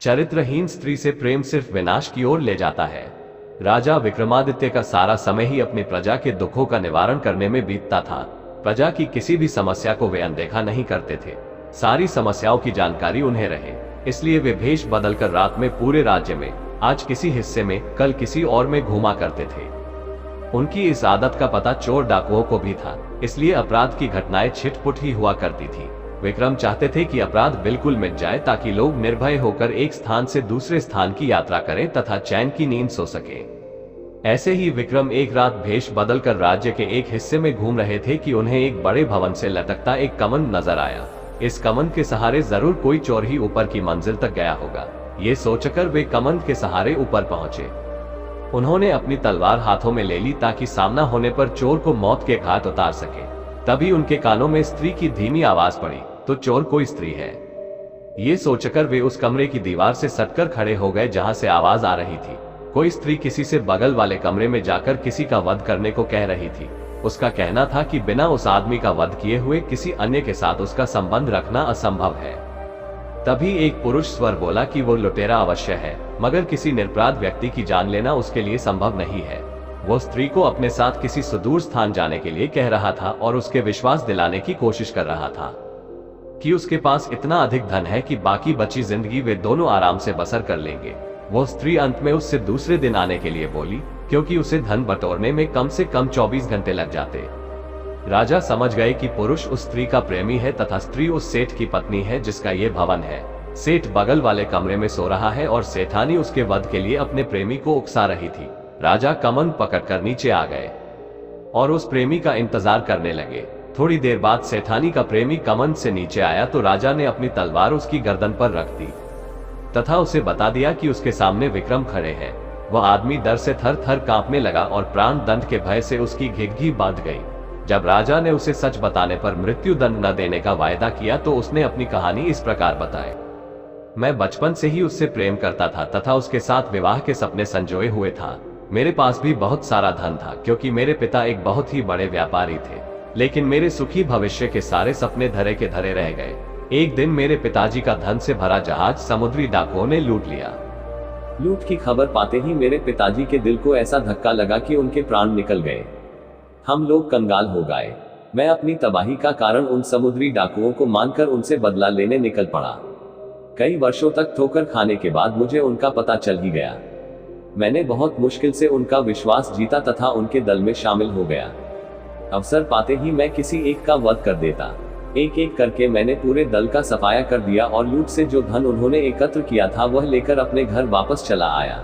चरित्रहीन स्त्री से प्रेम सिर्फ विनाश की ओर ले जाता है। राजा विक्रमादित्य का सारा समय ही अपनी प्रजा के दुखों का निवारण करने में बीतता था। प्रजा की किसी भी समस्या को वे अनदेखा नहीं करते थे। सारी समस्याओं की जानकारी उन्हें रहे, इसलिए वे भेष बदलकर रात में पूरे राज्य में, आज किसी हिस्से में, कल किसी और में घूमा करते थे। उनकी इस आदत का पता चोर डाकुओं को भी था, इसलिए अपराध की घटनाएं छिटपुट ही हुआ करती थी। विक्रम चाहते थे कि अपराध बिल्कुल मिट जाए ताकि लोग निर्भय होकर एक स्थान से दूसरे स्थान की यात्रा करें तथा चैन की नींद सो सकें। ऐसे ही विक्रम एक रात भेष बदलकर राज्य के एक हिस्से में घूम रहे थे कि उन्हें एक बड़े भवन से लटकता एक कमंड नजर आया। इस कमंड के सहारे जरूर कोई चोर ही ऊपर की मंजिल तक गया होगा। ये सोचकर वे कमंड के सहारे ऊपर पहुंचे। उन्होंने अपनी तलवार हाथों में ले ली ताकि सामना होने पर चोर को मौत के घाट उतार सके। तभी उनके कानों में स्त्री की धीमी आवाज पड़ी, तो चोर कोई स्त्री है। ये सोचकर वे उस कमरे की दीवार से सटकर खड़े हो गए जहां से आवाज आ रही थी। कोई स्त्री किसी से बगल वाले कमरे में जाकर किसी का वध करने को कह रही थी। उसका कहना था कि बिना उस आदमी का वध किए हुए किसी अन्य के साथ उसका संबंध रखना असंभव है। तभी एक पुरुष स्वर बोला कि वो लुटेरा अवश्य है, मगर किसी निरपराध व्यक्ति की जान लेना उसके लिए संभव नहीं है। वो स्त्री को अपने साथ किसी सुदूर स्थान जाने के लिए कह रहा था और उसके विश्वास दिलाने की कोशिश कर रहा था कि उसके पास इतना अधिक धन है कि बाकी बची जिंदगी वे दोनों आराम से बसर कर लेंगे। वो स्त्री अंत में उससे दूसरे दिन आने के लिए बोली, क्योंकि उसे धन बटोरने में कम से कम 24 घंटे लग जाते। राजा समझ गए कि पुरुष उस स्त्री का प्रेमी है तथा स्त्री उस सेठ की पत्नी है जिसका ये भवन है। सेठ बगल वाले कमरे में सो रहा है और सेठानी उसके वध के लिए अपने प्रेमी को उकसा रही थी। राजा कमंड पकड़कर नीचे आ गए और उस प्रेमी का इंतजार करने लगे। थोड़ी देर बाद सेठानी का प्रेमी कमंड से नीचे आया तो राजा ने अपनी तलवार उसकी गर्दन पर रख दी तथा उसे बता दिया कि उसके सामने विक्रम खड़े हैं। वह आदमी डर से थर थर कांपने लगा और प्राण दंड के भय से उसकी घिघी बांध गई। जब राजा ने उसे सच बताने पर मृत्यु दंड न देने का वायदा किया तो उसने अपनी कहानी इस प्रकार बताई। मैं बचपन से ही उससे प्रेम करता था तथा उसके साथ विवाह के सपने संजोए हुए था। मेरे पास भी बहुत सारा धन था क्योंकि मेरे पिता एक बहुत ही बड़े व्यापारी थे, लेकिन मेरे सुखी भविष्य के सारे सपने धरे के धरे रह गए। एक दिन मेरे पिताजी का धन से भरा जहाज समुद्री डाकुओं ने लूट लिया। लूट की खबर पाते ही मेरे पिताजी के दिल को ऐसा धक्का लगा कि उनके प्राण निकल गए। हम लोग कंगाल हो गए। मैं अपनी तबाही का कारण उन समुद्री डाकुओं को मानकर उनसे बदला लेने निकल पड़ा। कई वर्षों तक ठोकर खाने के बाद मुझे उनका पता चल ही गया। मैंने बहुत मुश्किल से उनका विश्वास जीता तथा उनके दल में शामिल हो गया। अवसर पाते ही मैं किसी एक का वध कर देता। एक एक करके मैंने पूरे दल का सफाया कर दिया और लूट से जो धन उन्होंने एकत्र किया था वह लेकर अपने घर वापस चला आया।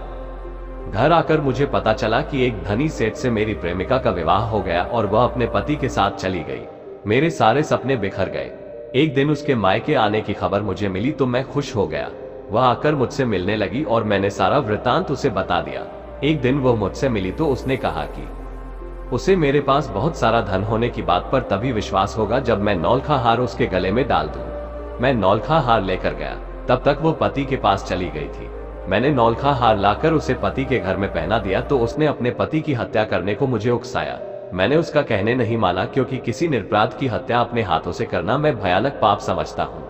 घर आकर मुझे पता चला कि एक धनी सेठ से मेरी प्रेमिका का विवाह हो गया और वह अपने पति के साथ चली गई। मेरे सारे सपने बिखर गए। एक दिन उसके मायके आने की खबर मुझे मिली तो मैं खुश हो गया। वह आकर मुझसे मिलने लगी और मैंने सारा वृत्तांत उसे बता दिया। एक दिन वह मुझसे मिली तो उसने कहा कि उसे मेरे पास बहुत सारा धन होने की बात पर तभी विश्वास होगा जब मैं नौलखा हार उसके गले में डाल दूं। मैं नौलखा हार लेकर गया। तब तक वो पति के पास चली गई थी। मैंने नौलखा हार लाकर उसे पति के घर में पहना दिया तो उसने अपने पति की हत्या करने को मुझे उकसाया। मैंने उसका कहने नहीं माना क्योंकि किसी निरपराध की हत्या अपने हाथों से करना मैं भयानक पाप समझता हूँ।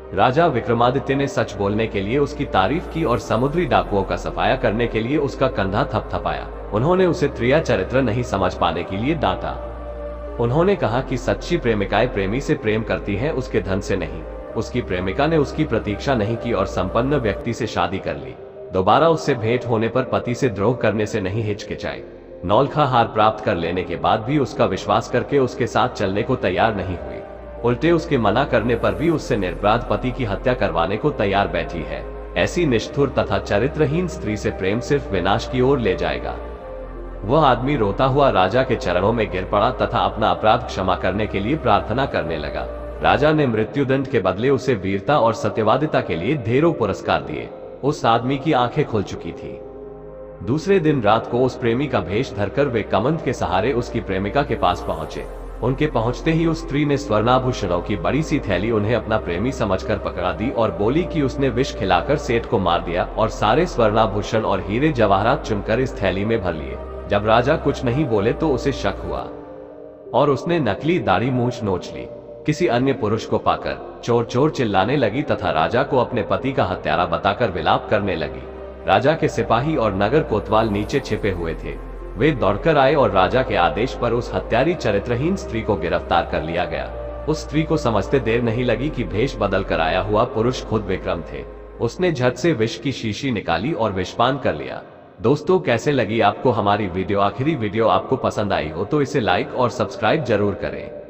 राजा विक्रमादित्य ने सच बोलने के लिए उसकी तारीफ की और समुद्री डाकुओं का सफाया करने के लिए उसका कंधा थपथपाया। उन्होंने उसे त्रिया चरित्र नहीं समझ पाने के लिए डांटा। उन्होंने कहा कि सच्ची प्रेमिकाएं प्रेमी से प्रेम करती हैं, उसके धन से नहीं। उसकी प्रेमिका ने उसकी प्रतीक्षा नहीं की और संपन्न व्यक्ति से शादी कर ली। दोबारा उससे भेंट होने पर पति से द्रोह करने से नहीं हिचकिचाई। नौलखा हार प्राप्त कर लेने के बाद भी उसका विश्वास करके उसके साथ चलने को तैयार नहीं हुई। उल्टे उसके मना करने पर भी उससे निरपराध पति की हत्या करवाने को तैयार बैठी है। ऐसी निष्ठुर तथा चरित्रहीन स्त्री से प्रेम सिर्फ विनाश की ओर ले जाएगा। वह आदमी रोता हुआ राजा के चरणों में गिर पड़ा तथा अपना अपराध क्षमा करने के लिए प्रार्थना करने लगा। राजा ने मृत्युदंड के बदले उसे वीरता और सत्यवादिता के लिए ढेरों पुरस्कार दिए। उस आदमी की आंखें खुल चुकी थी। दूसरे दिन रात को उस प्रेमी का भेष धरकर वे कमंड के सहारे उसकी प्रेमिका के पास पहुंचे। उनके पहुंचते ही उस स्त्री ने स्वर्णाभूषणों की बड़ी सी थैली उन्हें अपना प्रेमी समझकर पकड़ा दी और बोली कि उसने विष खिलाकर सेठ को मार दिया और सारे स्वर्णाभूषण और हीरे जवाहरात चुनकर इस थैली में भर लिए। जब राजा कुछ नहीं बोले तो उसे शक हुआ और उसने नकली दाढ़ी मूंछ नोच ली। किसी अन्य पुरुष को पाकर चोर चोर चिल्लाने लगी तथा राजा को अपने पति का हत्यारा बताकर विलाप करने लगी। राजा के सिपाही और नगर कोतवाल नीचे छिपे हुए थे। वे दौड़कर आए और राजा के आदेश पर उस हत्यारी चरित्रहीन स्त्री को गिरफ्तार कर लिया गया। उस स्त्री को समझते देर नहीं लगी कि भेष बदल कर आया हुआ पुरुष खुद विक्रम थे। उसने झट से विष की शीशी निकाली और विषपान कर लिया। दोस्तों, कैसे लगी आपको हमारी वीडियो? आखिरी वीडियो आपको पसंद आई हो तो इसे लाइक और सब्सक्राइब जरूर करें।